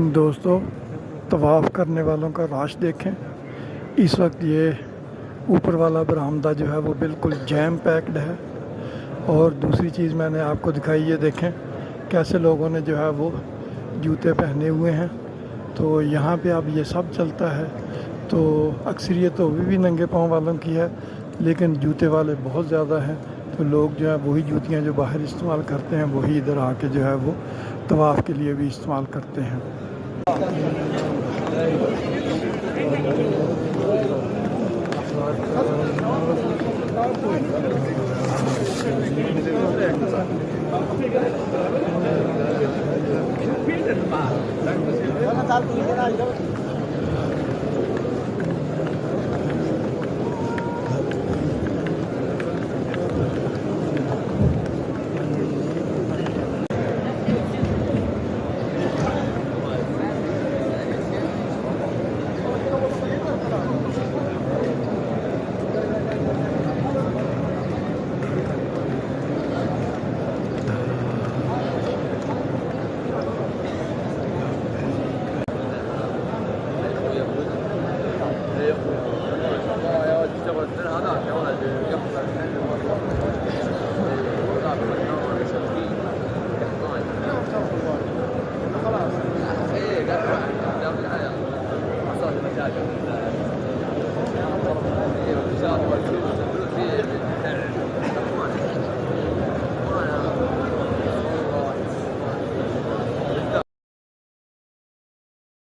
दोस्तों, तवाफ़ करने वालों का रश देखें। इस वक्त ये ऊपर वाला बरामदा जो है वो बिल्कुल जैम पैक्ड है। और दूसरी चीज़ मैंने आपको दिखाई, ये देखें कैसे लोगों ने जो है वो जूते पहने हुए हैं। तो यहाँ पे अब ये सब चलता है। तो अक्सरियत तो अभी भी नंगे पाँव वालों की है, लेकिन जूते वाले बहुत ज़्यादा हैं। तो लोग जो है वही जूतियाँ जो बाहर इस्तेमाल करते हैं वही इधर आके जो है वो तवाफ़ के लिए भी इस्तेमाल करते हैं।